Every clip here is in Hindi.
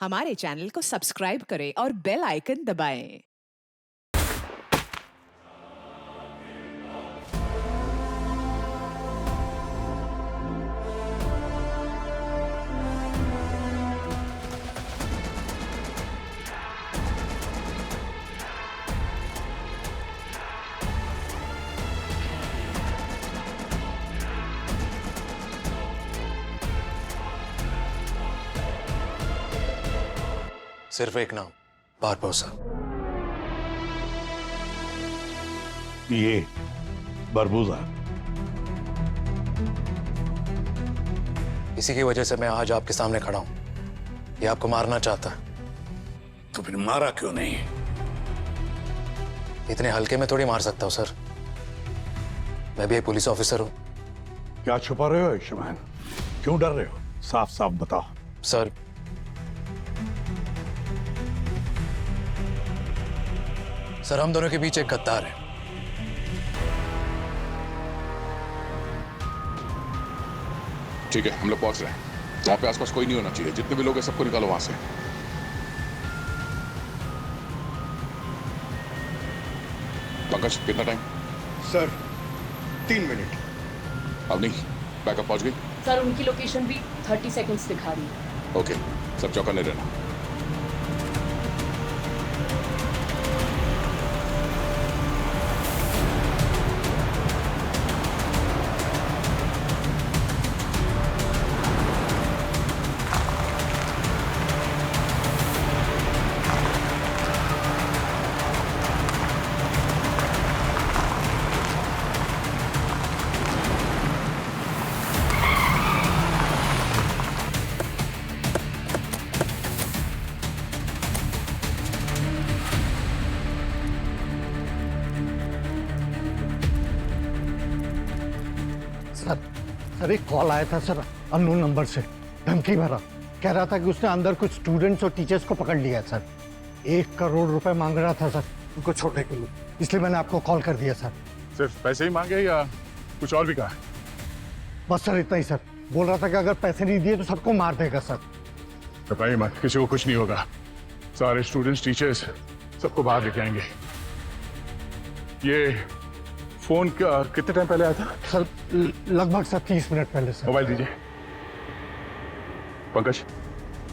हमारे चैनल को सब्सक्राइब करें और बेल आइकन दबाएं। सिर्फ एक नाम, बारबोसा। ये बरबूजा। इसी की वजह से मैं आज आपके सामने खड़ा हूं। ये आपको मारना चाहता है। तो फिर मारा क्यों नहीं? इतने हल्के में थोड़ी मार सकता हूं सर। मैं भी एक पुलिस ऑफिसर हूं। क्या छुपा रहे हो आयुष्मान? क्यों डर रहे हो? साफ साफ बताओ। सर, हम दोनों के बीच एक गद्दार है। ठीक है, हम लोग पहुंच रहे हैं। वहां पे आसपास कोई नहीं होना चाहिए। जितने भी लोग हैं सबको निकालो वहां से। पंकज, कितना टाइम? Sir 3 minute. अब नहीं, बैकअप पहुंच गई? सर उनकी लोकेशन भी 30 सेकंड्स दिखा रही है। ओके, सब चौकन्ने रहना। सर एक कॉल आया था सर, अननोन नंबर से, धमकी भरा। कह रहा था कि उसने अंदर कुछ स्टूडेंट्स और टीचर्स को पकड़ लिया है सर। 1 करोड़ रुपए मांग रहा था सर उनको छोड़ने के लिए, इसलिए मैंने आपको कॉल कर दिया सर। सिर्फ पैसे ही मांगे या कुछ और भी कहा? बस सर इतना ही सर। बोल रहा था कि अगर पैसे नहीं दिए तो सबको मार देगा सर। घबराइए मत, किसी को कुछ नहीं होगा। सारे स्टूडेंट्स, टीचर्स सबको बाहर लेके आएंगे। ये फोन का कितने टाइम पहले आया था? सर लगभग सर 30 मिनट पहले सर। मोबाइल दीजिए। पंकज,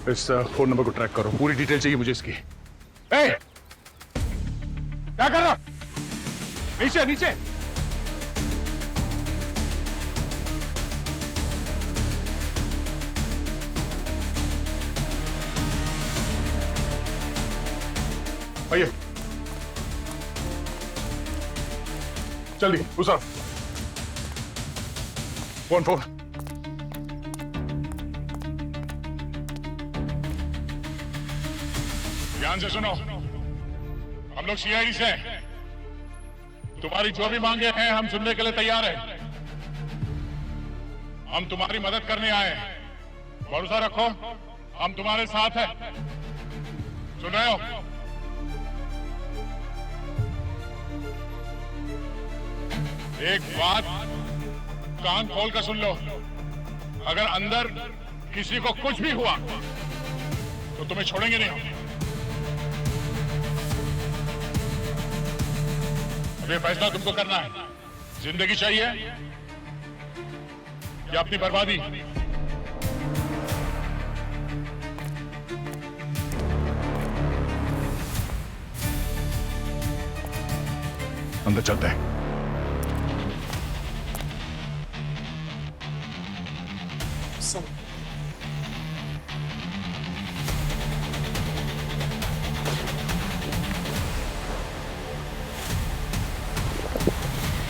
इस फोन नंबर को ट्रैक करो। पूरी डिटेल चाहिए मुझे इसकी। ए! क्या कर रहा? नीचे नीचे। आइए, जल्दी उस फोन फोन। ध्यान से सुनो, हम लोग सीआईडी से हैं। तुम्हारी जो भी मांगे हैं हम सुनने के लिए तैयार हैं। हम तुम्हारी मदद करने आए हैं। भरोसा रखो, हम तुम्हारे साथ हैं। सुन रहे हो? एक बात कान खोल कर सुन लो, अगर अंदर किसी को कुछ भी हुआ तो तुम्हें छोड़ेंगे नहीं हम। अब ये फैसला तुमको करना है। जिंदगी चाहिए या अपनी बर्बादी? अंदर चलते हैं।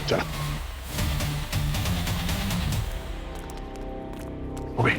चला हो गई।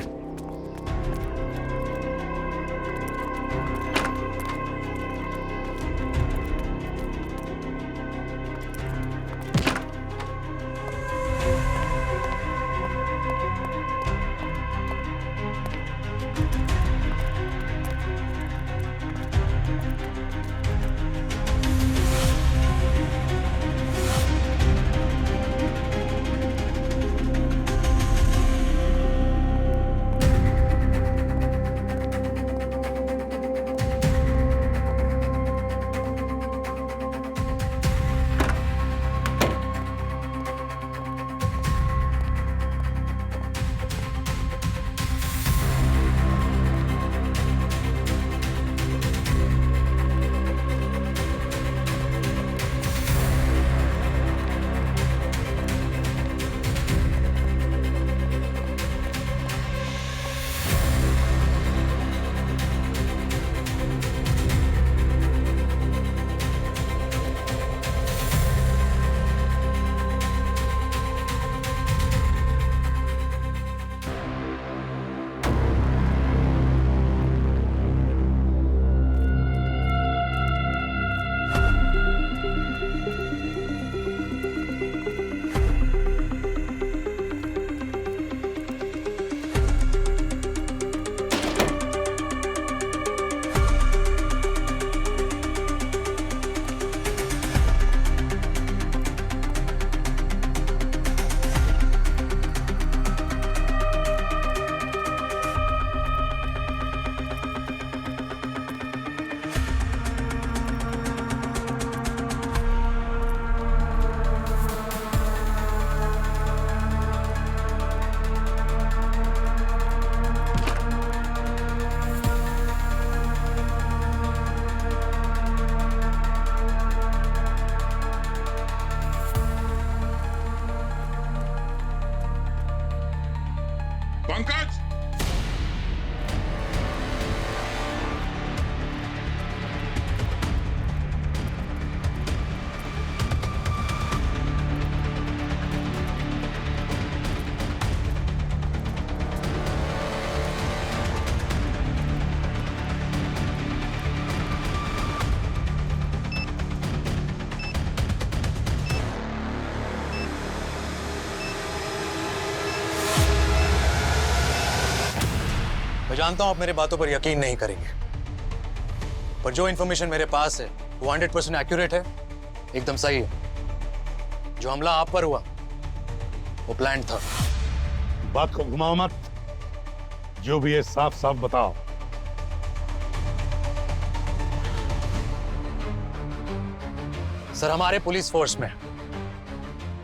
जानता हूं आप मेरी बातों पर यकीन नहीं करेंगे, पर जो इंफॉर्मेशन मेरे पास है वो 100% एक्यूरेट है, एकदम सही है। जो हमला आप पर हुआ वो प्लान था। बात को घुमाओ मत, जो भी है साफ साफ बताओ। सर, हमारे पुलिस फोर्स में,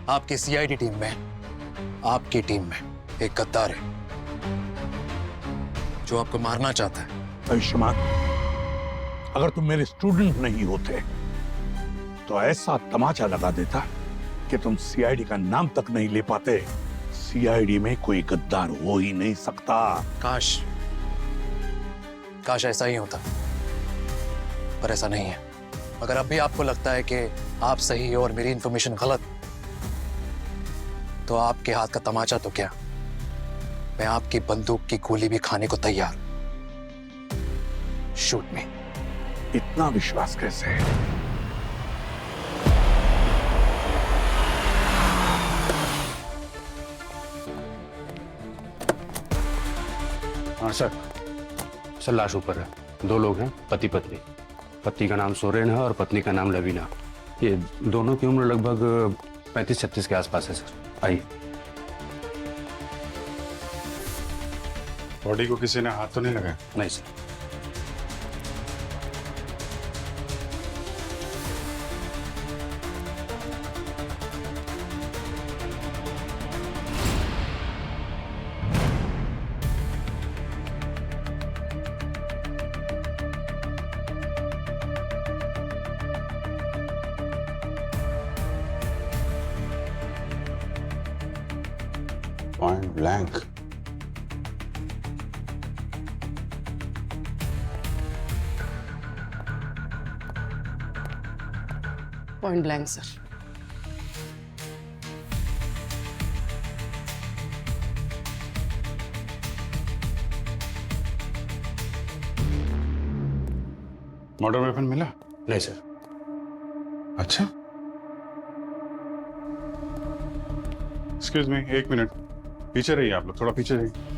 आपकी सीआईडी टीम में, आपकी टीम में एक गद्दार है जो आपको मारना चाहता है। आयुष्मान, अगर तुम मेरे स्टूडेंट नहीं होते तो ऐसा तमाचा लगा देता कि तुम सीआईडी का नाम तक नहीं ले पाते। सीआईडी में कोई गद्दार हो ही नहीं सकता। काश ऐसा ही होता, पर ऐसा नहीं है। अगर अभी आपको लगता है कि आप सही हो और मेरी इंफॉर्मेशन गलत, तो आपके हाथ का तमाचा तो क्या, मैं आपकी बंदूक की गोली भी खाने को तैयार। शूट मी। इतना विश्वास कैसे है? हाँ सर, लाश ऊपर है। 2 लोग हैं, पति पत्नी। पति का नाम सोरेन है और पत्नी का नाम लवीना। ये दोनों की उम्र लगभग 35-36 के आसपास है सर। आइए। बॉडी को किसी ने हाथ तो नहीं लगाया? नहीं sir. Point blank. Point blank sir. Murder weapon मिला? नहीं सर। अच्छा, एक्सक्यूज मी, 1 मिनट पीछे रहिए। आप लोग थोड़ा पीछे रहिए।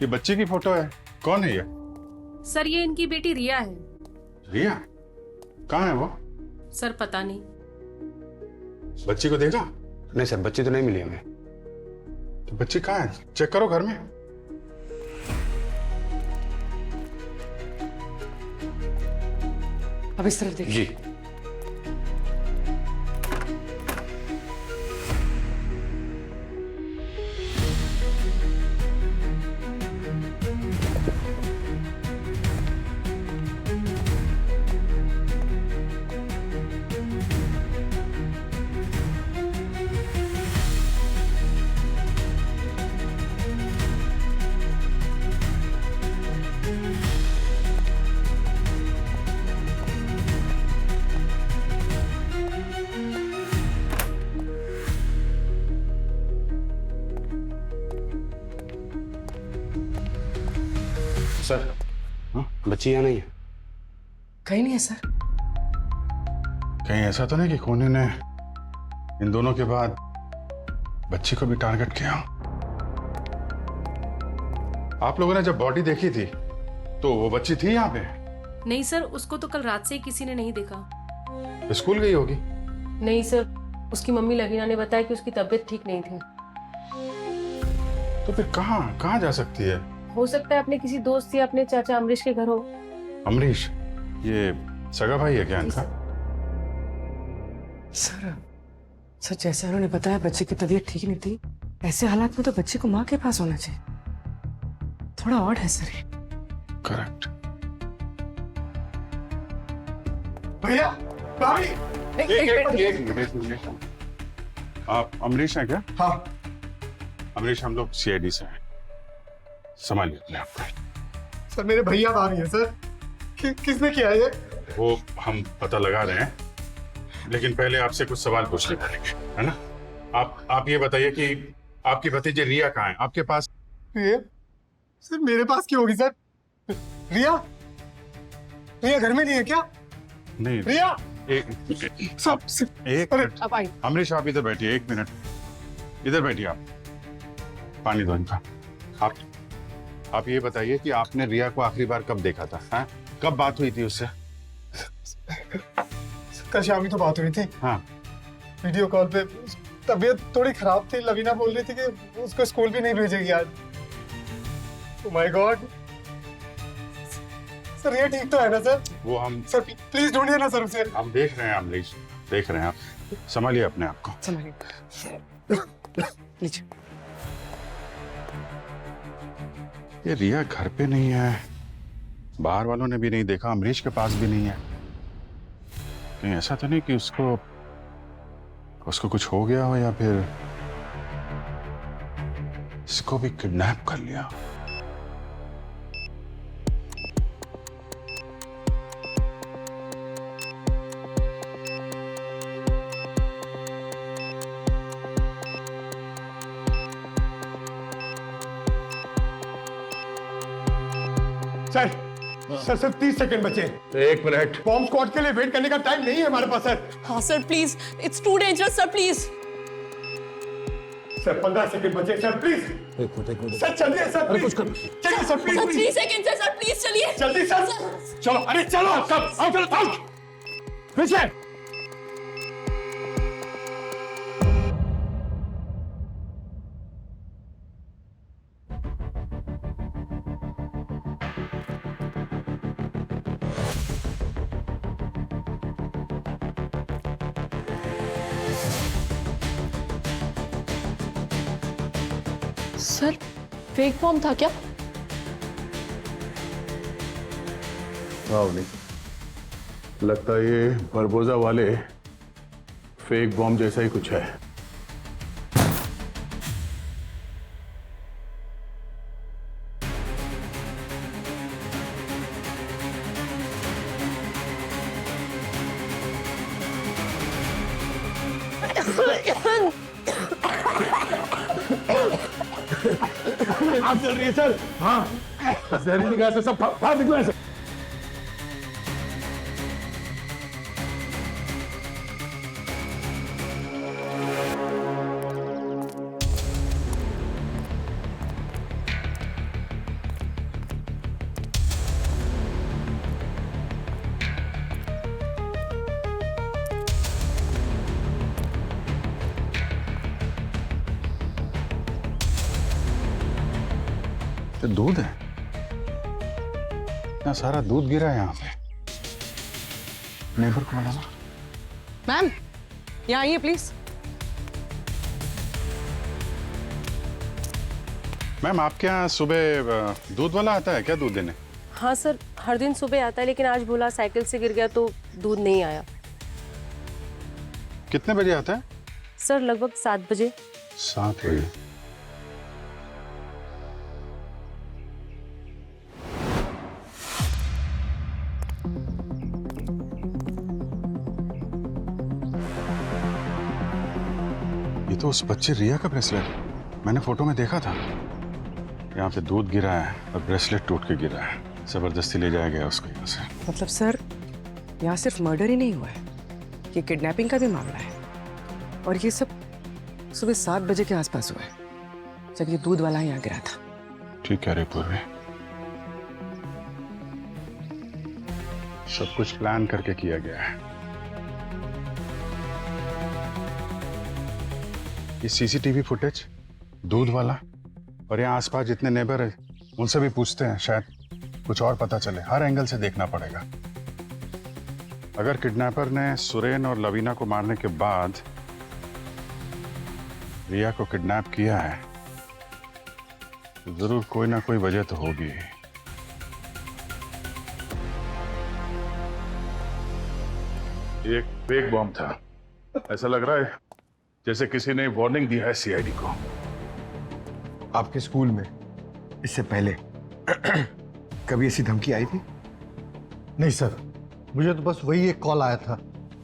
ये बच्चे की फोटो है। कौन है ये? सर ये इनकी बेटी रिया है। रिया? कहाँ है वो? सर पता नहीं। बच्ची को देखा? नहीं सर, बच्ची तो नहीं मिली हमें। तो बच्ची कहाँ है? चेक करो घर में। अब इस तरफ देखिए। जी। सर, बच्ची यहाँ नहीं है। कहीं नहीं है सर। कहीं ऐसा तो नहीं कि कोने ने इन दोनों के बाद बच्ची को भी टारगेट किया? आप लोगों ने जब बॉडी देखी थी तो वो बच्ची थी यहाँ पे? नहीं सर, उसको तो कल रात से ही किसी ने नहीं देखा। स्कूल गई होगी। नहीं सर, उसकी मम्मी लवीना ने बताया कि उसकी तबीयत ठीक नहीं थी। तो फिर कहाँ जा सकती है? हो सकता है अपने किसी दोस्त या अपने चाचा अमरीश के घर हो। अमरीश? ये सगा भाई है क्या इनका? सर जैसे उन्होंने बताया बच्चे की तबीयत ठीक नहीं थी, ऐसे हालात में तो बच्चे को माँ के पास होना चाहिए। थोड़ा ऑड है सर। करेक्ट। भैया, भाभी, एक मिनट। आप अमरीश हैं क्या? हाँ। अमरीश, हम लोग सीआईडी से हैं। संभालिए अपने आप को। सर मेरे भैया भाभी है सर। किसने किया ये? वो हम पता लगा रहे हैं, लेकिन पहले आपसे कुछ सवाल पूछने पड़ेंगे, है ना? आप ये बताइए कि आपकी भतीजी रिया कहाँ है आपके पास? रिया? सर मेरे पास क्यों होगी सर? रिया? रिया घर में नहीं है क्या? नहीं रिया? एक मिनट। अब आई। अमरीश आप इधर बैठिए, 1 मिनट इधर बैठिए। आप पानी दो इनका। आप ये बताइए कि आपने रिया को आखिरी बार कब देखा था? हाँ? कब बात हुई थी उससे? कल शाम ही तो बात हुई थी। हाँ, वीडियो कॉल पे। तबीयत थोड़ी खराब थी, लवीना बोल रही थी कि उसको स्कूल भी नहीं भेजेगी आज। Oh my God. सर ये ठीक तो है ना सर? वो हम सर प्लीज ढूंढिए ना सर उसे। हम देख रहे हैं अमरीश, देख रहे हैं। आप संभालिए अपने आप को। संभालिए। लीजिए। ये रिया घर पे नहीं है, बाहर वालों ने भी नहीं देखा, अमरीश के पास भी नहीं है। कहीं ऐसा तो नहीं कि उसको कुछ हो गया हो या फिर इसको भी किडनैप कर लिया? सर 30 सेकंड बचे। 1 मिनट। बॉम्ब स्क्वाड के लिए वेट करने का टाइम नहीं है हमारे पास सर। हाँ sir please, it's too dangerous sir, please. Sir 15 second बचे सर, प्लीज। एक मिनट। सर चलिए सर, अरे कुछ कर। चलिए सर प्लीज। 3 सेकंड है सर, प्लीज चलिए जल्दी सर। चलो, अरे चलो सब आओ, चलो आओ पीछे। सर फेक बॉम्ब था क्या? नहीं, लगता है ये बरबोजा वाले फेक बॉम्ब जैसा ही कुछ है। आप चल रही है सर? हाँ, जहरीली गैस से सब बाहर निकला है सर। तो दूध है, इतना सारा दूध गिरा है यहाँ पे। नेबर को बुलाना। मैम, यहाँ आइए प्लीज। मैम आपके यहाँ सुबह दूध वाला आता है क्या दूध देने? हाँ सर, हर दिन सुबह आता है, लेकिन आज बोला साइकिल से गिर गया तो दूध नहीं आया। कितने बजे आता है? सर लगभग 7 बजे। 7 बजे। ये तो उस बच्चे रिया का ब्रेसलेट है, मैंने फोटो में देखा था। यहाँ पे दूध गिरा है और ब्रेसलेट टूट के गिरा है, जबरदस्ती ले जाया गया उसको यहाँ से। मतलब सर, यहाँ सिर्फ मर्डर ही नहीं हुआ है, ये किडनैपिंग का भी मामला है। और ये सब सुबह 7 बजे के आसपास हुआ है, जब ये दूध वाला यहाँ गिरा था। ठीक कह रहे पूर्वी, सब कुछ प्लान करके किया गया है। ये सीसीटीवी फुटेज, दूध वाला और यहाँ आसपास जितने नेबर है उनसे भी पूछते हैं, शायद कुछ और पता चले। हर एंगल से देखना पड़ेगा। अगर किडनैपर ने सुरेन और लवीना को मारने के बाद रिया को किडनैप किया है तो जरूर कोई ना कोई वजह तो होगी। एक फेक बॉम्ब था, ऐसा लग रहा है जैसे किसी ने वार्निंग दी है सीआईडी को। आपके स्कूल में इससे पहले कभी ऐसी धमकी आई थी? नहीं सर, मुझे तो बस वही एक कॉल आया था।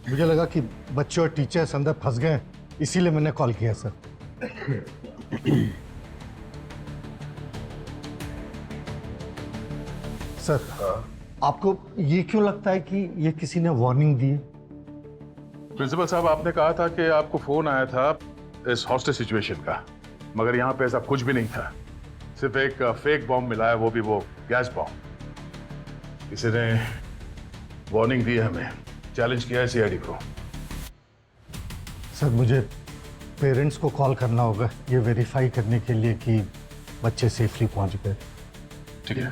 मुझे लगा कि बच्चे और टीचर्स अंदर फंस गए, इसीलिए मैंने कॉल किया सर। सर, आपको ये क्यों लगता है कि ये किसी ने वार्निंग दी है? प्रिंसिपल साहब, आपने कहा था कि आपको फोन आया था इस हॉस्टेज सिचुएशन का, मगर यहाँ पे ऐसा कुछ भी नहीं था। सिर्फ एक फेक बॉम्ब मिला है, वो भी वो गैस बॉम्ब। किसी ने वार्निंग दी है हमें, चैलेंज किया है सीआईडी को। सर, मुझे पेरेंट्स को कॉल करना होगा ये वेरीफाई करने के लिए कि बच्चे सेफली पहुंच गए। ठीक है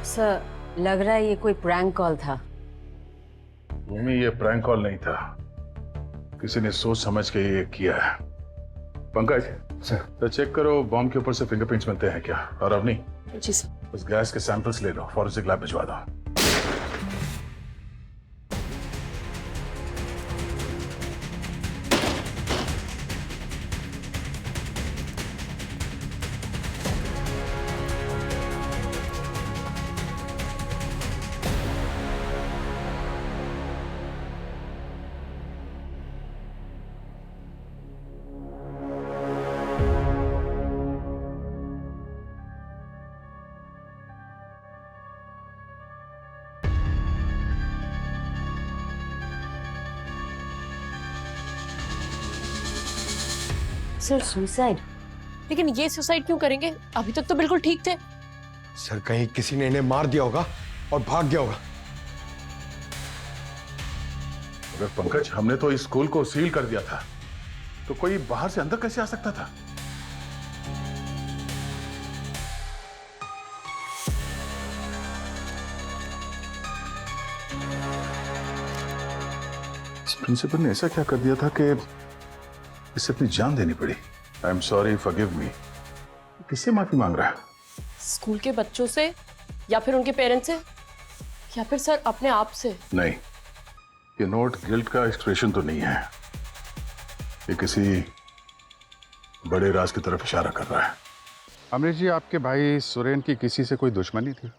सर, लग रहा है ये कोई प्रैंक कॉल था। मम्मी, ये प्रैंक कॉल नहीं था, किसी ने सोच समझ के ये किया है। पंकज सर, तो चेक करो बॉम्ब के ऊपर से फिंगरप्रिंट्स मिलते हैं क्या। और अवनी, जी सर। उस गैस के सैंपल्स ले लो, फॉरेंसिक लैब भिजवा दो। Sir, suicide? लेकिन ये सुसाइड क्यों करेंगे? अभी तक तो बिल्कुल ठीक थे। सर, कहीं किसी ने इन्हें मार दिया होगा और भाग गया होगा। अगर पंकज, हमने तो इस स्कूल को सील कर दिया था, तो कोई बाहर से अंदर कैसे आ सकता था? इस प्रिंसिपल ने ऐसा क्या कर दिया था कि इसे अपनी जान देनी पड़ी? I am sorry, forgive me. किससे माफी मांग रहा है? स्कूल के बच्चों से, या फिर उनके पेरेंट्स से, या फिर सर अपने आप से? नहीं, ये नोट गिल्ट का एक्सप्रेशन तो नहीं है। ये किसी बड़े राज की तरफ इशारा कर रहा है। अमरीश जी, आपके भाई सुरेन की किसी से कोई दुश्मनी थी?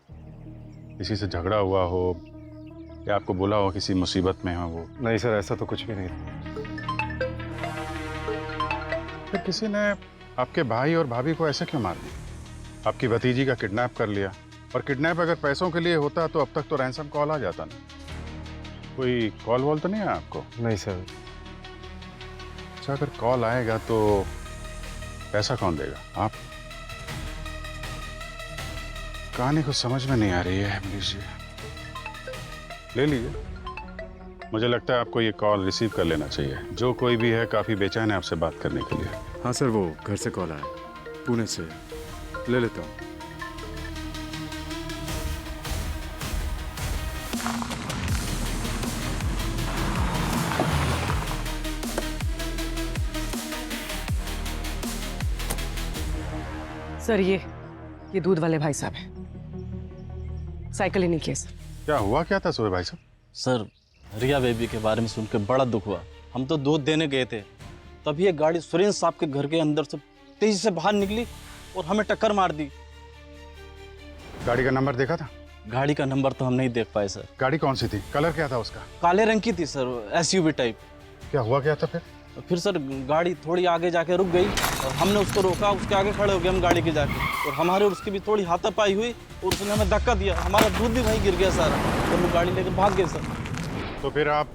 किसी से झगड़ा हुआ हो या आपको बोला हो किसी मुसीबत में हो वो? नहीं सर, ऐसा तो कुछ भी नहीं। फिर किसी ने आपके भाई और भाभी को ऐसे क्यों मार दिया? आपकी भतीजी का किडनैप कर लिया, और किडनैप अगर पैसों के लिए होता तो अब तक तो रैंसम कॉल आ जाता ना। कोई कॉल वॉल तो नहीं है आपको? नहीं सर। अच्छा, अगर कॉल आएगा तो पैसा कौन देगा? आप? कहानी को समझ में नहीं आ रही है अमरीश जी। ले लीजिए, मुझे लगता है आपको ये कॉल रिसीव कर लेना चाहिए। जो कोई भी है काफी बेचैन है आपसे बात करने के लिए। हाँ सर, वो घर से कॉल आया, पुणे से। ले लेता हूँ। सर, ये दूध वाले भाई साहब हैं। साइकिल ही नहीं किया सर। क्या हुआ क्या था सोहे भाई साहब? सर, रिया बेबी के बारे में सुन के बड़ा दुख हुआ। हम तो दूध देने गए थे, तभी एक गाड़ी सुरेन साहब के घर के अंदर से तेजी से बाहर निकली और हमें टक्कर मार दी। गाड़ी का नंबर देखा था? गाड़ी का नंबर तो हम नहीं देख पाए सर। गाड़ी कौन सी थी? कलर क्या था उसका? काले रंग की थी सर, एसयूवी टाइप। क्या हुआ क्या था फिर? फिर सर गाड़ी थोड़ी आगे जाके रुक गई और हमने उसको रोका, उसके आगे खड़े हो गए हम गाड़ी के जाके, और हमारे और उसकी भी थोड़ी हाथापाई हुई और उसने हमें धक्का दिया। हमारा दूध भी वहीं गिर गया सारा, और वो गाड़ी लेकर भाग गए सर। तो फिर आप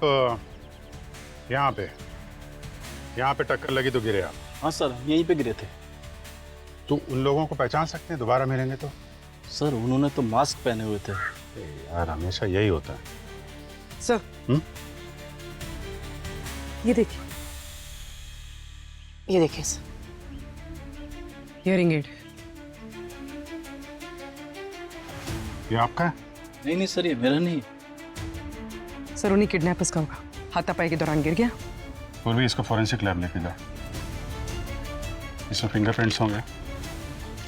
यहाँ पे टक्कर लगी तो गिरे आप? हाँ सर, यहीं पे गिरे थे। तो उन लोगों को पहचान सकते हैं दोबारा मिलेंगे तो? सर, उन्होंने तो मास्क पहने हुए थे। यार, हमेशा यही होता है। सर, ये देखिए, ये देखिए सर, हियरिंग एड। ये आपका है? नहीं सर, ये मेरा नहीं। सर, उन्हीं किडनैपर्स का होगा। हाथापाई के दौरान गिर गया। और भी इसको फॉरेंसिक लैब लेके जाओ, इसमें फिंगरप्रिंट्स होंगे।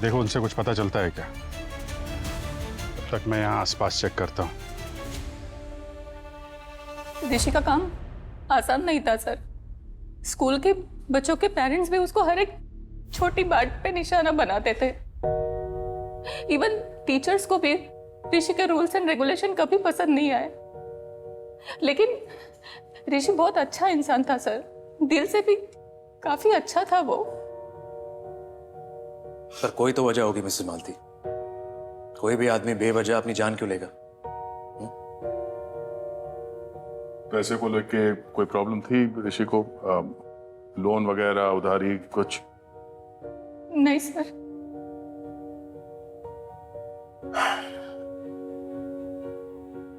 देखो उनसे कुछ पता चलता है क्या। तब तक मैं यहाँ आसपास चेक करता हूँ। ऋषि का काम आसान नहीं था सर। स्कूल के बच्चों के पेरेंट्स भी उसको हर एक छोटी बात पे निशाना बनाते थे। इवन टीचर्स को भी ऋषि के रूल्स एंड रेगुलेशन कभी पसंद नहीं आए। लेकिन ऋषि बहुत अच्छा इंसान था सर, दिल से भी काफी अच्छा था वो। पर कोई तो वजह होगी मिसेस मालती। कोई भी आदमी बेवजह अपनी जान क्यों लेगा? पैसे को लेके कोई प्रॉब्लम थी ऋषि को? लोन वगैरह, उधारी कुछ? नहीं सर।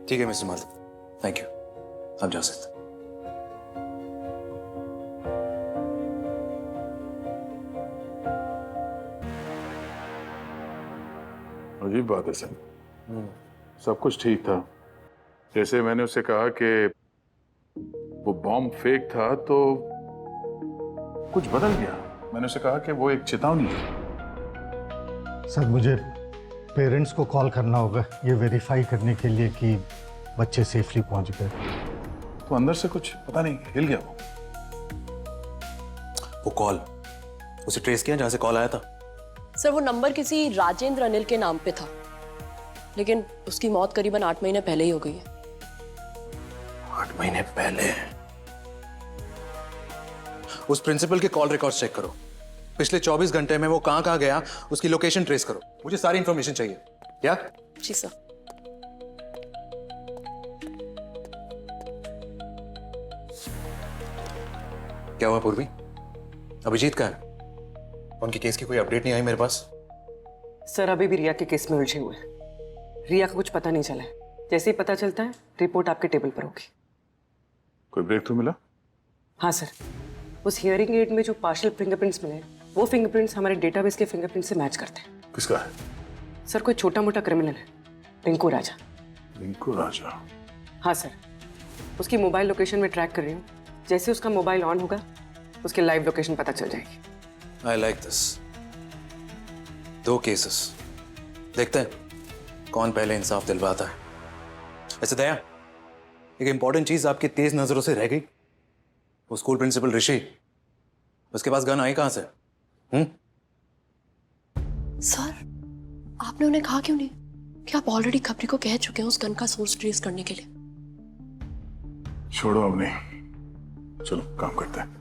ठीक है मिसेस मालती, थैंक यू, आप जा सकते हैं। अजीब बात है सर, सब कुछ ठीक था। जैसे मैंने उससे कहा कि वो बॉम्ब फेक था तो कुछ बदल गया। मैंने उसे कहा कि वो एक चेतावनी है। सर मुझे पेरेंट्स को कॉल करना होगा ये वेरीफाई करने के लिए कि बच्चे सेफली पहुंच गए। तो अंदर से कुछ पता नहीं हिल गया वो कॉल उसे ट्रेस किया जहां से कॉल आया था? सर वो नंबर किसी राजेंद्र अनिल के नाम पे था, लेकिन उसकी मौत करीबन 8 महीने पहले ही हो गई है। 8 महीने पहले? उस प्रिंसिपल के कॉल रिकॉर्ड्स चेक करो। पिछले 24 घंटे में वो कहां गया उसकी लोकेशन ट्रेस करो। मुझे सारी इंफॉर्मेशन चाहिए। क्या? जी सर। क्या हुआ पूर्वी? अभिजीत का है? उनके केस की कोई अपडेट नहीं आई मेरे पास। सर अभी भी रिया के केस में उलझे हुए हैं। रिया का कुछ पता नहीं चला है। जैसे ही पता चलता है रिपोर्ट आपके टेबल पर होगी। कोई ब्रेक थ्रू मिला? हाँ सर, उस हियरिंग एड में जो पार्शियल फिंगरप्रिंट्स मिले वो फिंगरप्रिंट्स हमारे डेटाबेस के फिंगरप्रिंट से मैच करते हैं। किसका है? सर कोई छोटा मोटा क्रिमिनल है, रिंकू राजा। रिंकू राजा? हाँ सर, उसकी मोबाइल लोकेशन में ट्रैक कर रही हूँ। जैसे उसका मोबाइल ऑन होगा उसकी लाइव लोकेशन पता चल जाएगी। I like this. 2 केसेस, देखते हैं कौन पहले इंसाफ दिलवाता है। ऐसे दया, एक इंपॉर्टेंट चीज आपकी तेज नजरों से रह गई। वो स्कूल प्रिंसिपल ऋषि, उसके पास गन आई कहां से? सर आपने उन्हें कहा क्यों नहीं कि आप ऑलरेडी खबरी को कह चुके हैं उस गन का सोर्स ट्रेस करने के लिए? छोड़ो अब नहीं, चलो काम करते हैं।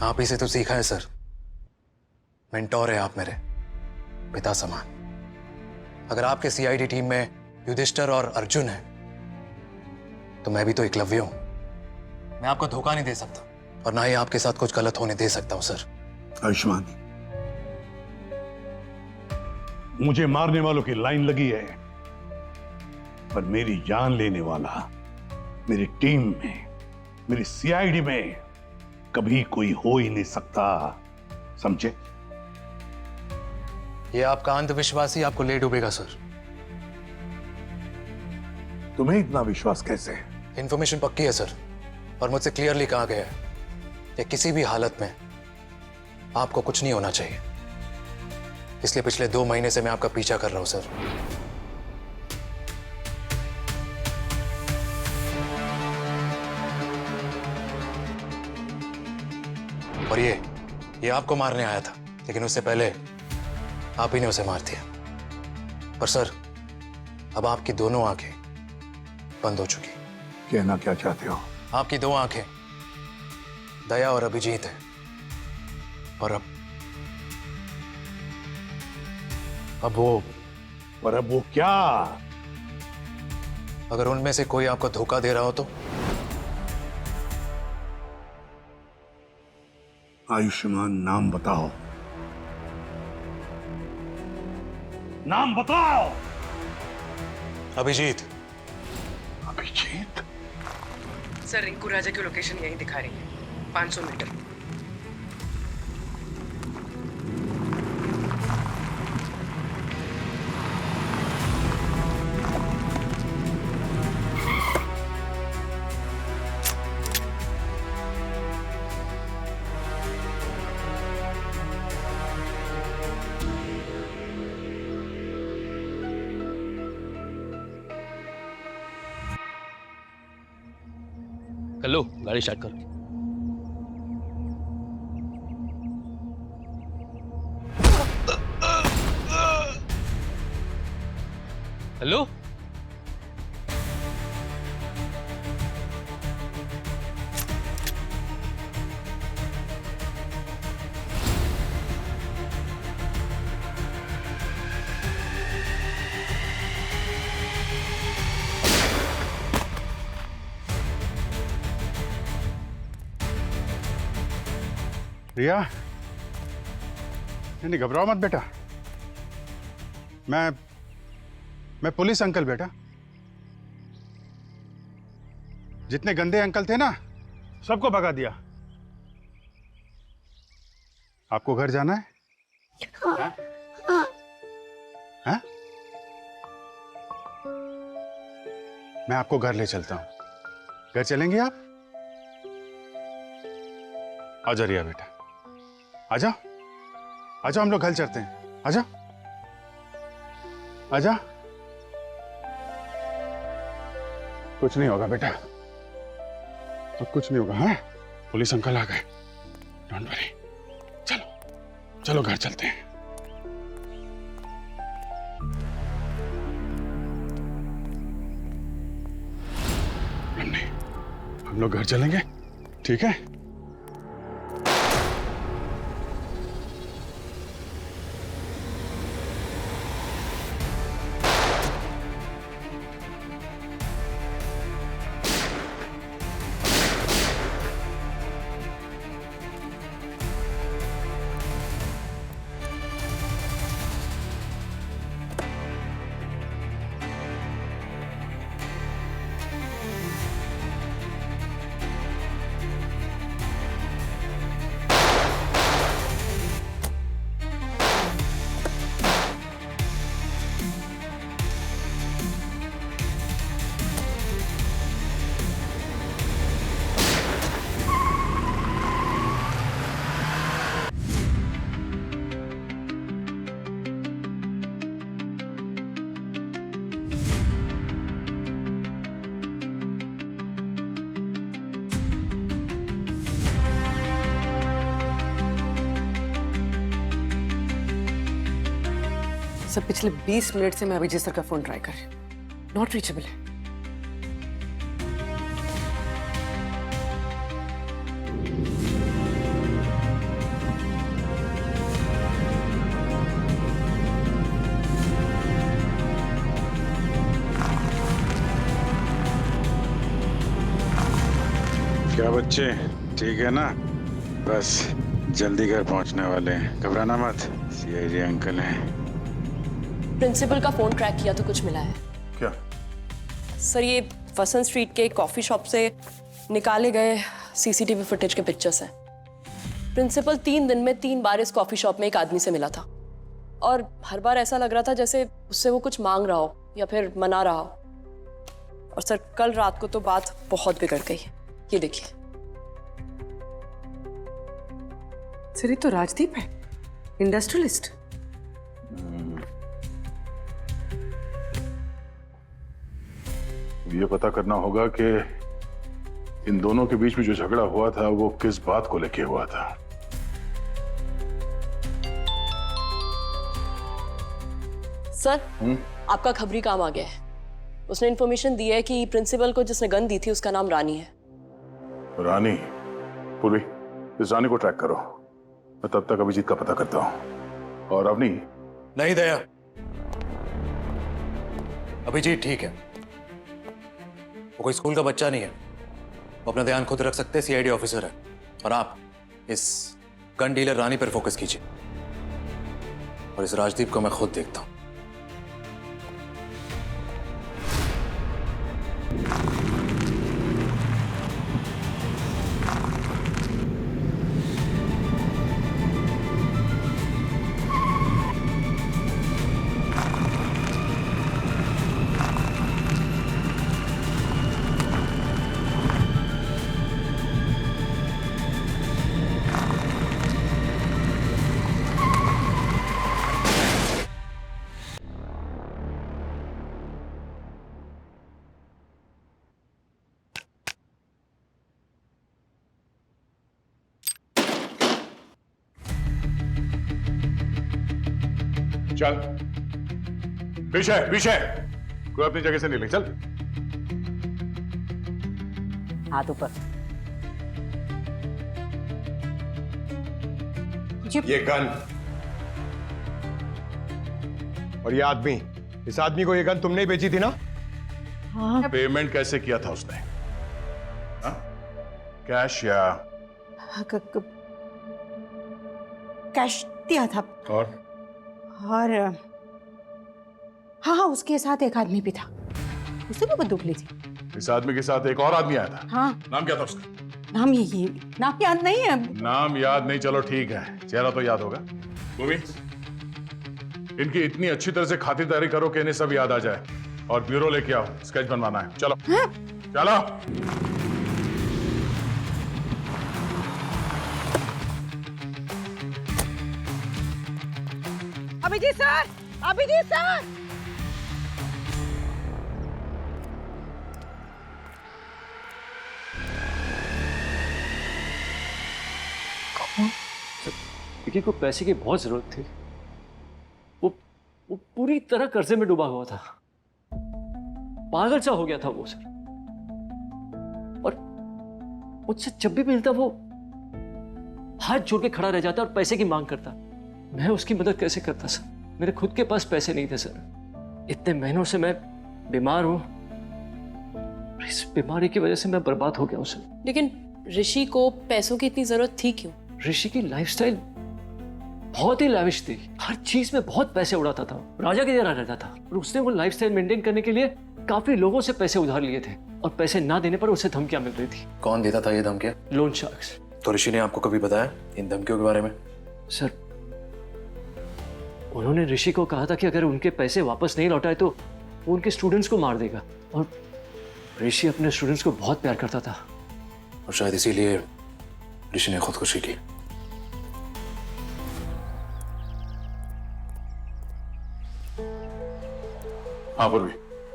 आप ही से तो सीखा है सर। मेंटोर है आप मेरे, पिता समान। अगर आपके सीआईडी टीम में युधिष्ठिर और अर्जुन है तो मैं भी तो एकलव्य हूं। मैं आपको धोखा नहीं दे सकता और ना ही आपके साथ कुछ गलत होने दे सकता हूं सर। आयुष्मान, मुझे मारने वालों की लाइन लगी है, पर मेरी जान लेने वाला मेरी टीम में, मेरी सीआईडी में कभी कोई हो ही नहीं सकता, समझे? ये आपका अंधविश्वास ही आपको ले डूबेगा सर। तुम्हें इतना विश्वास कैसे? इंफॉर्मेशन पक्की है सर, और मुझसे क्लियरली कहा गया है कि किसी भी हालत में आपको कुछ नहीं होना चाहिए। इसलिए पिछले 2 महीने से मैं आपका पीछा कर रहा हूं सर। और ये आपको मारने आया था, लेकिन उससे पहले आप ही ने उसे मार दिया। पर सर अब आपकी दोनों आंखें बंद हो चुकी। कहना क्या चाहते हो? आपकी 2 आंखें दया और अभिजीत है, और अब वो क्या? अगर उनमें से कोई आपको धोखा दे रहा हो तो? आयुष्मान, नाम बताओ, नाम बताओ। अभिजीत। अभिजीत? सर रिंकू राजा की लोकेशन यही दिखा रही है, 500 मीटर। हेलो, गाड़ी स्टार्ट कर। हेलो, रिया, नहीं घबराओ मत बेटा। मैं पुलिस अंकल बेटा। जितने गंदे अंकल थे ना, सबको भगा दिया। आपको घर जाना है? हाँ? मैं आपको घर ले चलता हूं। घर चलेंगे आप? आ जाओ रिया बेटा, आ जाओ, आ जाओ, हम लोग घर चलते हैं। आ जाओ, आ जाओ। कुछ नहीं होगा बेटा, अब कुछ नहीं होगा। हाँ, पुलिस अंकल आ गए, डोंट वरी। चलो चलो घर चलते हैं। नहीं, हम लोग घर चलेंगे, ठीक है? सर, पिछले 20 मिनट से मैं अभिजीत सर का फोन ट्राई कर रही हूँ, नॉट रीचेबल है। क्या बच्चे, ठीक है ना? बस जल्दी घर पहुंचने वाले हैं, घबराना मत। सीआईडी अंकल हैं। प्रिंसिपल का फोन ट्रैक किया तो कुछ मिला है क्या? सर, ये वसंत स्ट्रीट के कॉफी शॉप से निकाले गए सीसीटीवी फुटेज के पिक्चर्स हैं। प्रिंसिपल 3 दिन में 3 बार इस कॉफी शॉप में एक आदमी से मिला था और हर बार ऐसा लग रहा था जैसे उससे वो कुछ मांग रहा हो या फिर मना रहा हो। और सर, कल रात को तो बात बहुत बिगड़ गई है। ये देखिए। सर, ये तो राजदीप है, इंडस्ट्रियलिस्ट। ये पता करना होगा कि इन दोनों के बीच में जो झगड़ा हुआ था वो किस बात को लेके हुआ था। सर, आपका खबरी काम आ गया है। उसने इन्फॉर्मेशन दी है कि प्रिंसिपल को जिसने गन दी थी उसका नाम रानी है। रानी? पूर्वी, इस रानी को ट्रैक करो, मैं तब तक अभिजीत का पता करता हूं। और अवनी? नहीं दया, अभिजीत ठीक है, वो कोई स्कूल का बच्चा नहीं है। वो अपना ध्यान खुद रख सकते, सीआईडी ऑफिसर है। और आप इस गन डीलर रानी पर फोकस कीजिए और इस राजदीप को मैं खुद देखता हूं। चल पीछे पीछे, कोई अपनी जगह से नहीं ले, चल। हाथ ऊपर। ये गन और ये आदमी, इस आदमी को ये गन तुमने ही बेची थी ना? हाँ। पेमेंट कैसे किया था उसने? हा? कैश या कैश दिया था। और हाँ हाँ, उसके साथ एक आदमी भी था, उसने भी बंदूक ली थी। इस आदमी के साथ एक और आदमी आया था। हाँ। नाम क्या था उसका? नाम यही, नाम याद नहीं है। नाम याद नहीं, चलो ठीक है, चेहरा तो याद होगा। भूमि, इनकी इतनी अच्छी तरह से खातिरदारी करो कि इन्हें सब याद आ जाए, और ब्यूरो लेके आओ, स्केच बनवाना है। चलो। हाँ? चलो। Abhijit sir, Abhijit sir. विकी को पैसे की बहुत जरूरत थी। वो पूरी तरह कर्जे में डूबा हुआ था, पागल सा हो गया था वो सर। और मुझसे जब भी मिलता वो हाथ जोड़ के खड़ा रह जाता और पैसे की मांग करता। मैं उसकी मदद कैसे करता सर? मेरे खुद के पास पैसे नहीं थे सर। इतने महीनों से मैं बीमार हूं, इस बीमारी की वजह से मैं बर्बाद हो गया हूं सर। लेकिन ऋषि को पैसों की इतनी जरूरत थी क्यों? ऋषि की लाइफस्टाइल बहुत ही लाविश थी, हर चीज में बहुत पैसे उड़ाता था, राजा की तरह रहता था। और उसने वो लाइफस्टाइल मेंटेन करने के लिए काफी लोगों से पैसे उधार लिए थे, और पैसे ना देने पर उसे धमकियां मिल रही थी। कौन देता था ये धमकियां? Loan sharks. तो ऋषि ने आपको कभी बताया इन धमकियों के बारे में? सर, उन्होंने ऋषि को कहा था कि अगर उनके पैसे वापस नहीं लौटाए तो वो उनके स्टूडेंट्स को मार देगा। और ऋषि अपने स्टूडेंट्स को बहुत प्यार करता था, और शायद इसीलिए ऋषि ने खुदकुशी की। हाँ पूर्वी।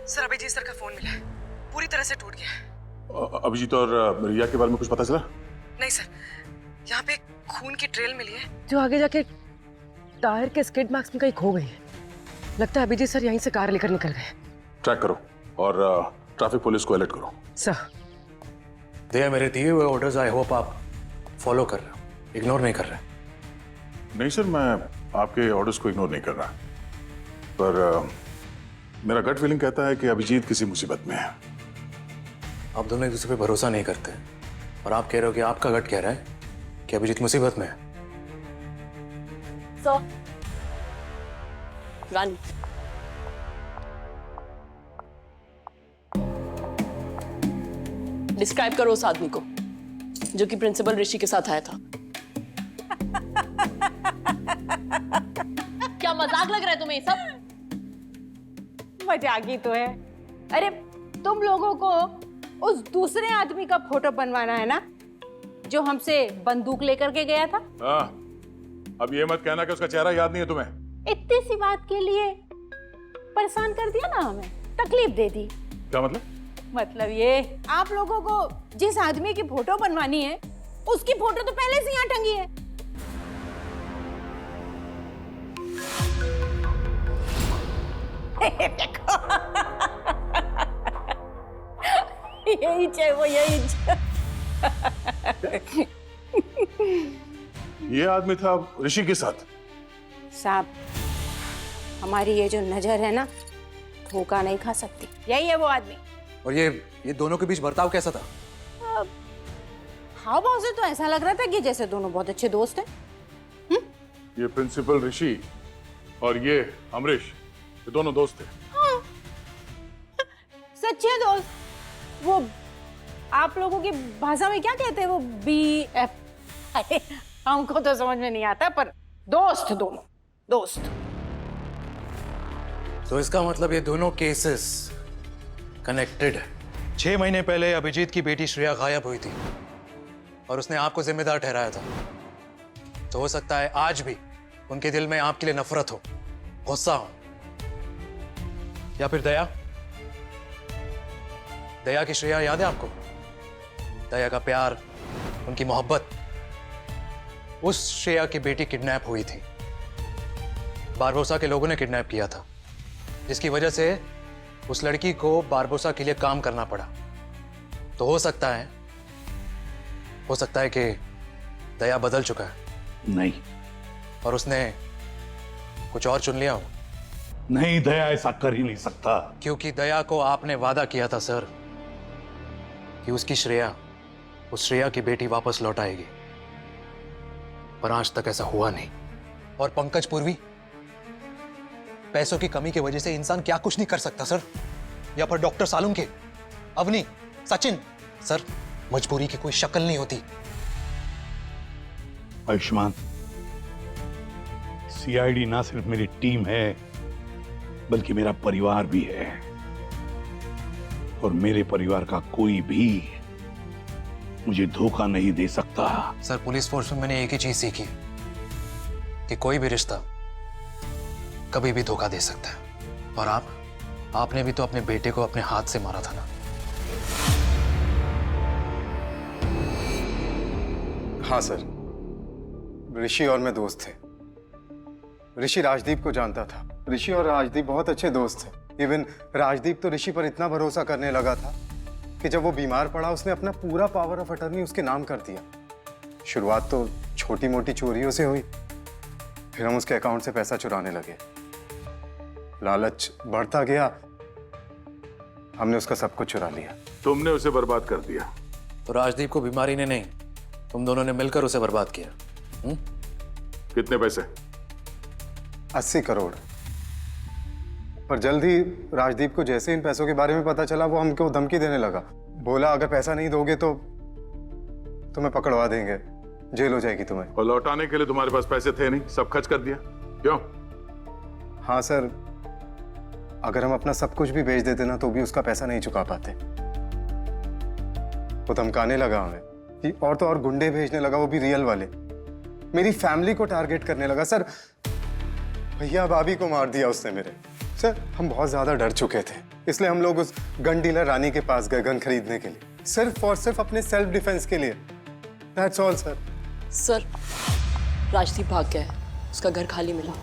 सर, अभिजीत सर का फोन मिला है, पूरी तरह से टूट गया। अभिजीत और रिया के बारे में कुछ पता चला? नहीं सर, यहाँ पे खून की ट्रेल मिली है जो आगे जाके टायर के स्किड मार्क्स में कहीं खो गई है। लगता है अभिजीत सर यहीं से कार लेकर निकल गए। ट्रैक करो और ट्रैफिक पुलिस को अलर्ट करो। सर, दया, मेरे दिए हुए ऑर्डर्स आई होप आप फॉलो कर रहे हो, इग्नोर नहीं कर रहे। नहीं सर, मैं आपके ऑर्डर्स को इग्नोर नहीं कर रहा, पर मेरा गट फीलिंग कहता है कि अभिजीत किसी मुसीबत में है। आप दोनों एक दूसरे पे भरोसा नहीं करते, और आप कह रहे हो कि आपका गट कह रहा है कि अभिजीत मुसीबत में है। रन। डिस्क्राइब करो उस आदमी को जो कि प्रिंसिपल ऋषि के साथ आया था। क्या मजाक लग रहा है तुम्हें ये सब? मजाक ही तो है। अरे तुम लोगों को उस दूसरे आदमी का फोटो बनवाना है ना, जो हमसे बंदूक लेकर के गया था। हाँ, अब ये मत कहना कि उसका चेहरा याद नहीं है तुम्हें। इतनी सी बात के लिए परेशान कर दिया ना, हमें तकलीफ दे दी। क्या मतलब? मतलब ये, आप लोगों को जिस आदमी की फोटो बनवानी है उसकी फोटो तो पहले से यहाँ टंगी है। देखो यही चाहिए, वो यही ये आदमी था ऋषि के साथ। साहब, हमारी ये जो नजर है ना, धोखा नहीं खा सकती। यही है वो आदमी। और ये दोनों के बीच बर्ताव कैसा था? हाव भाव से तो ऐसा लग रहा था कि जैसे दोनों बहुत अच्छे दोस्त हैं। ये प्रिंसिपल ऋषि और ये अमरीश, ये दोनों दोस्त थे। हाँ, सच्चे दोस्त। वो आप लोगों की भाषा में क्या कहते हैं, वो BF? अरे हमको तो समझ में नहीं आता, पर दोस्त, दोनों दोस्त। तो इसका मतलब ये दोनों केसेस कनेक्टेड है। 6 महीने पहले अभिजीत की बेटी श्रेया गायब हुई थी और उसने आपको जिम्मेदार ठहराया था। तो हो सकता है आज भी उनके दिल में आपके लिए नफरत हो, गुस्सा हो, या फिर दया की श्रेया याद है आपको? दया का प्यार, उनकी मोहब्बत। उस श्रेया की बेटी किडनैप हुई थी, बारबोसा के लोगों ने किडनैप किया था, जिसकी वजह से उस लड़की को बारबोसा के लिए काम करना पड़ा। तो हो सकता है कि दया बदल चुका है। नहीं, और उसने कुछ और चुन लिया हो। नहीं, दया ऐसा कर ही नहीं सकता। क्योंकि दया को आपने वादा किया था सर कि उसकी श्रेया, उस श्रेया की बेटी वापस लौट आएगी, पर आज तक ऐसा हुआ नहीं। और पंकज पूर्वी, पैसों की कमी की वजह से इंसान क्या कुछ नहीं कर सकता सर। या पर डॉक्टर सालुंके, अवनी, सचिन, सर मजबूरी की कोई शक्ल नहीं होती। आयुष्मान, सीआईडी ना सिर्फ मेरी टीम है बल्कि मेरा परिवार भी है, और मेरे परिवार का कोई भी मुझे धोखा नहीं दे सकता। सर पुलिस फोर्स में मैंने एक ही चीज सीखी कि कोई भी रिश्ता कभी भी धोखा दे सकता है। और आपने भी तो अपने बेटे को अपने हाथ से मारा था ना। हाँ सर, ऋषि और मैं दोस्त थे। ऋषि राजदीप को जानता था। ऋषि और राजदीप बहुत अच्छे दोस्त थे। इवन राजदीप तो ऋषि पर इतना भरोसा करने लगा था कि जब वो बीमार पड़ा उसने अपना पूरा पावर ऑफ अटर्नी उसके नाम कर दिया। शुरुआत तो छोटी मोटी चोरियों से हुई, फिर हम उसके अकाउंट से पैसा चुराने लगे। लालच बढ़ता गया, हमने उसका सब कुछ चुरा लिया। तुमने उसे बर्बाद कर दिया। तो राजदीप को बीमारी ने नहीं, तुम दोनों ने मिलकर उसे बर्बाद किया। कितने पैसे? 80 करोड़। पर जल्द ही राजदीप को जैसे इन पैसों के बारे में पता चला, वो हमको धमकी देने लगा। बोला अगर पैसा नहीं दोगे तो तुम्हें पकड़वा देंगे, जेल हो जाएगी तुम्हें। और लौटाने के लिए तुम्हारे पास पैसे थे नहीं, सब खर्च कर दिया। क्यों? हाँ सर, अगर हम अपना सब कुछ भी बेच देते ना तो भी उसका पैसा नहीं चुका पाते। वो धमकाने लगा हमें कि और तो और गुंडे भेजने लगा, वो भी रियल वाले। मेरी फैमिली को टारगेट करने लगा। सर भैया भाभी को मार दिया उसने मेरे। सर हम बहुत ज्यादा डर चुके थे, इसलिए हम लोग उस गन डीलर रानी के पास गए गन खरीदने के लिए, सिर्फ और सिर्फ अपने सेल्फ डिफेंस के लिए। That's all sir. Sir Rajdeep भाग गया है, उसका घर खाली मिला।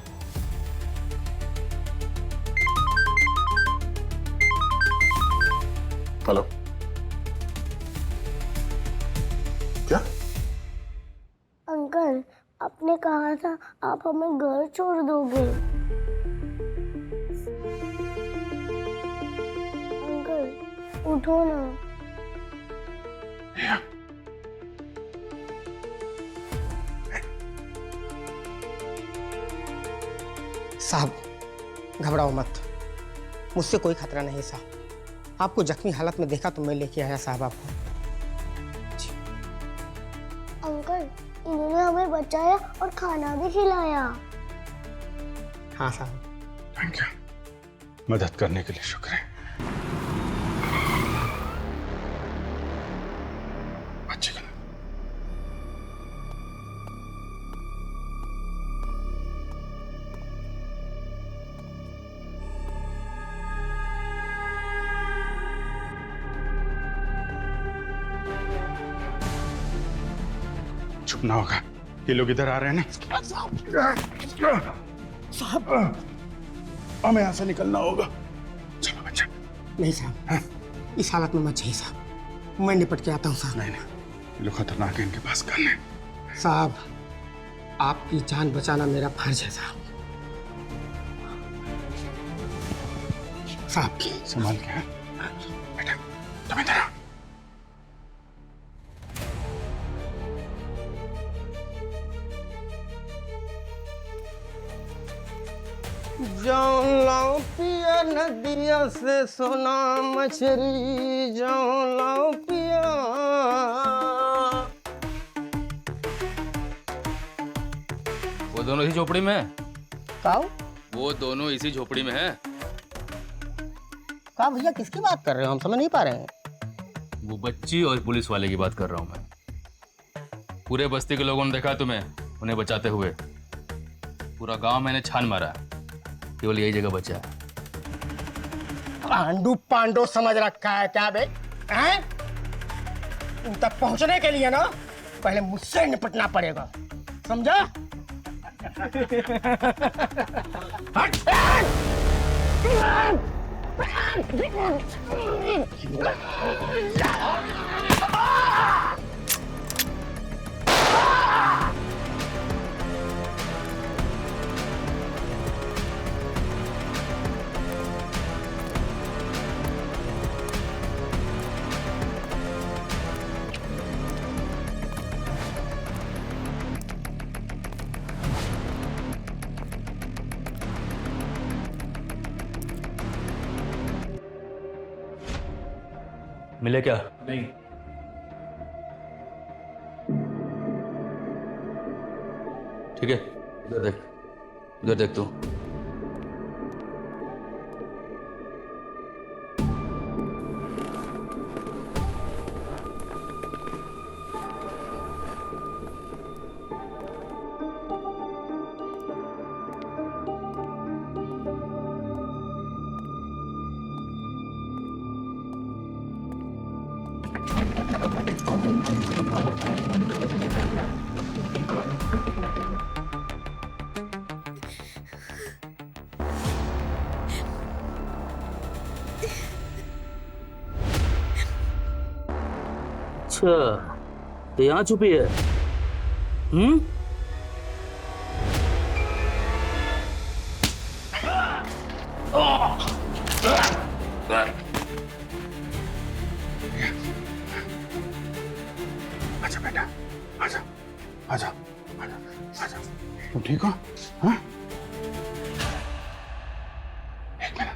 हेलो, क्या? अंकल, आपने कहा था आप हमें घर छोड़ दोगे। अंकल उठो ना। साहब घबराओ मत, मुझसे कोई खतरा नहीं साहब। आपको जख्मी हालत में देखा तो मैं लेके आया साहब आपको। अंकल इन्होंने हमें बचाया और खाना भी खिलाया। हाँ साहब। थैंक यू, मदद करने के लिए शुक्र है। अच्छी गल। छुपना होगा, ये लोग इधर आ रहे हैं ना। साहब हमें यहाँ से निकलना होगा। चलो बच्चा। नहीं साहब, इस हालत में मत जाइए साहब, मैं निपट के आता हूँ साहब। नहीं ये लोग खतरनाक है, इनके पास गन है। साहब आपकी जान बचाना मेरा फर्ज है साहब। साहब संभाल के। हाँ बेटा, तुम इधर आओ। जाऊं लाऊं पिया नदिया से सोना मछली, जाऊं लाऊं पिया। वो दोनों इसी झोपड़ी में है? काऊ? वो दोनों इसी झोपड़ी में है। का भैया किसकी बात कर रहे हो, हम समझ नहीं पा रहे हैं। वो बच्ची और पुलिस वाले की बात कर रहा हूँ मैं। पूरे बस्ती के लोगों ने देखा तुम्हें उन्हें बचाते हुए। पूरा गांव मैंने छान मारा, केवल यही जगह बचा है। पांडु पांडु समझ रखा है क्या बे? हैं? उन तक पहुंचने के लिए ना पहले मुझसे निपटना पड़ेगा, समझा? मिले क्या? नहीं। ठीक है, इधर देख तू। अच्छा, तो यहाँ छुपी है? आजा बेटा, आजा, आजा, आजा, तुम ठीक हो? हाँ? एक मिनट,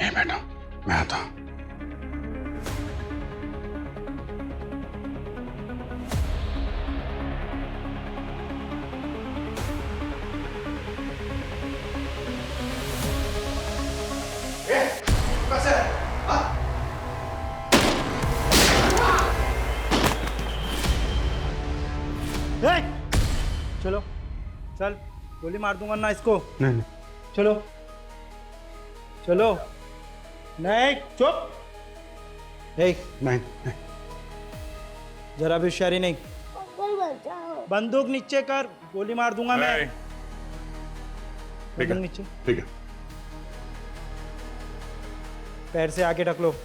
ए बेटा, मैं आता हूँ। चलो, चल, गोली मार दूंगा ना इसको। नहीं नहीं, चलो, चलो, नहीं, चुप। नहीं, जरा भी होशियारी नहीं। अंकल बचाओ। बंदूक नीचे कर, गोली मार दूंगा मैं। ठीक है, नीचे, ठीक है। पैर से आगे ढक लो।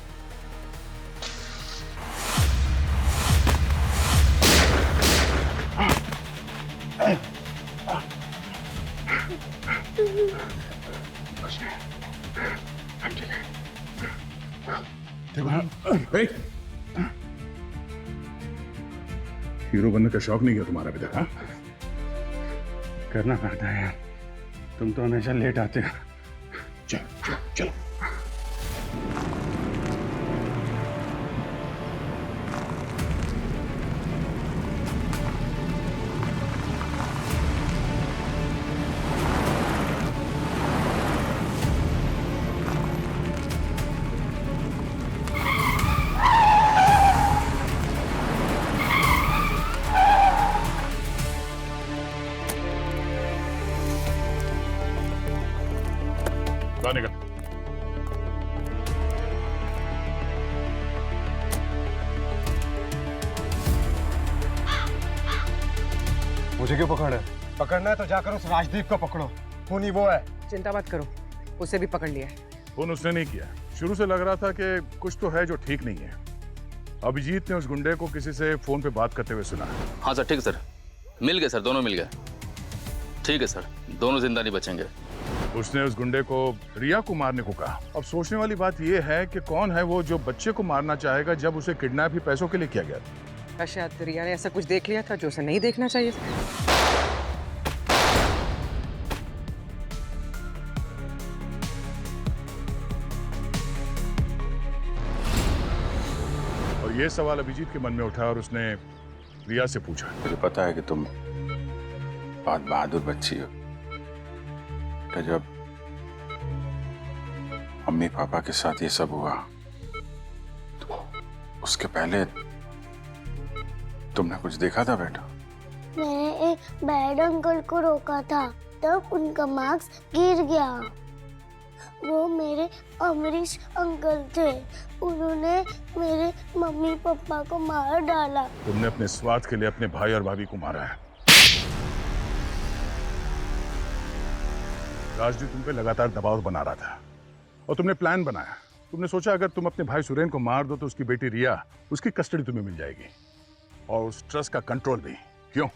हीरो बनने का शौक नहीं है तुम्हारा बेटा? हाँ, करना पड़ता है यार, तुम तो हमेशा लेट आते हो। चलो चलो चलो। निकल। मुझे क्यों पकड़ है? पकड़ना है तो जाकर उस राजदीप को पकड़ो, खून ही वो है। चिंता मत करो, उसे भी पकड़ लिया है। खून उसने नहीं किया। शुरू से लग रहा था कि कुछ तो है जो ठीक नहीं है। अभिजीत ने उस गुंडे को किसी से फोन पे बात करते हुए सुना। हाँ सर, ठीक है सर, मिल गए सर, दोनों मिल गए। ठीक है सर, दोनों जिंदा नहीं बचेंगे। उसने उस गुंडे को रिया को मारने को कहा। अब सोचने वाली बात यह है कि कौन है वो जो बच्चे को मारना चाहेगा जब उसे किडनैप ही पैसों के लिए किया गया था। शायद रिया ने ऐसा कुछ देख लिया था जो उसे नहीं देखना चाहिए था। और ये सवाल अभिजीत के मन में उठा और उसने रिया से पूछा। मुझे पता है कि तुम बहुत बहादुर बच्ची हो, तो जब मम्मी पापा के साथ ये सब हुआ तो उसके पहले तुमने कुछ देखा था बेटा? मैंने एक बैड अंकल को रोका था, तब उनका मार्क्स गिर गया। वो मेरे अमरीश अंकल थे, उन्होंने मेरे मम्मी पापा को मार डाला। तुमने अपने स्वार्थ के लिए अपने भाई और भाभी को मारा है। राजदीप तुम पे लगातार दबाव बना रहा था और तुमने प्लान बनाया। तुमने सोचा अगर तुम अपने भाई सुरेन को मार दो तो उसकी बेटी रिया, उसकी कस्टडी तुम्हें मिल जाएगी और उस ट्रस्ट का कंट्रोल भी। क्यों?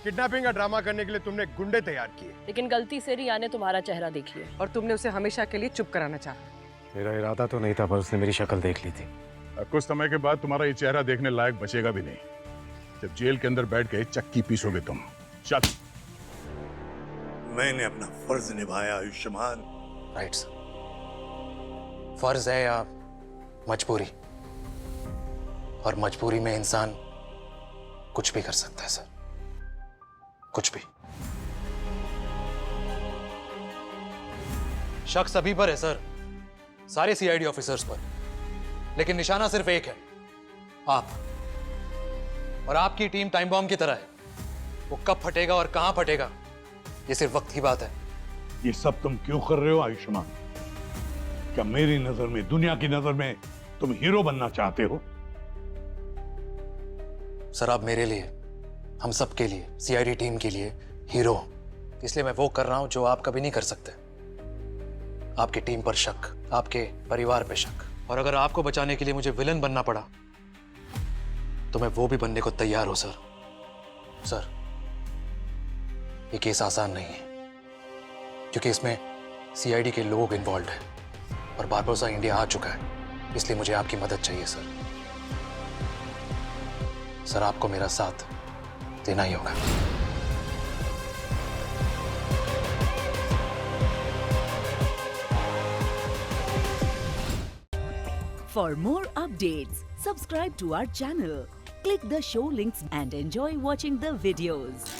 किडनैपिंग का ड्रामा करने के लिए तुमने गुंडे तैयार किए, लेकिन गलती से रिया ने तुम्हारा चेहरा देख लिया और तुमने उसे हमेशा के लिए चुप कराना चाहा। मेरा इरादा तो नहीं था, पर उसने मेरी शक्ल देख ली थी। कुछ समय के बाद तुम्हारा ये चेहरा देखने लायक बचेगा भी नहीं, जब जेल के अंदर बैठ के चक्की पीसोगे तुम। चल। मैंने अपना फर्ज निभाया आयुष्मान। राइट सर, फर्ज है या मजबूरी, और मजबूरी में इंसान कुछ भी कर सकता है सर, कुछ भी। शक सभी पर है सर, सारे सीआईडी ऑफिसर्स पर, लेकिन निशाना सिर्फ एक है, आप। और आपकी टीम टाइम बॉम्ब की तरह है, वो कब फटेगा और कहां फटेगा ये सिर्फ वक्त की बात है। ये सब तुम क्यों कर रहे हो आयुष्मान? क्या मेरी नजर में, दुनिया की नजर में तुम हीरो बनना चाहते हो? सर आप मेरे लिए, हम सब के लिए, सीआईडी टीम के लिए हीरो, इसलिए मैं वो कर रहा हूं जो आप कभी नहीं कर सकते। आपकी टीम पर शक, आपके परिवार पे शक, और अगर आपको बचाने के लिए मुझे विलन बनना पड़ा तो मैं वो भी बनने को तैयार हूं सर। सर ये केस आसान नहीं है, क्योंकि इसमें सीआईडी के लोग इन्वॉल्व हैं और बारबोसा इंडिया आ चुका है, इसलिए मुझे आपकी मदद चाहिए सर। सर आपको मेरा साथ देना ही होगा। For more updates, subscribe to our channel, click the show links and enjoy watching the videos.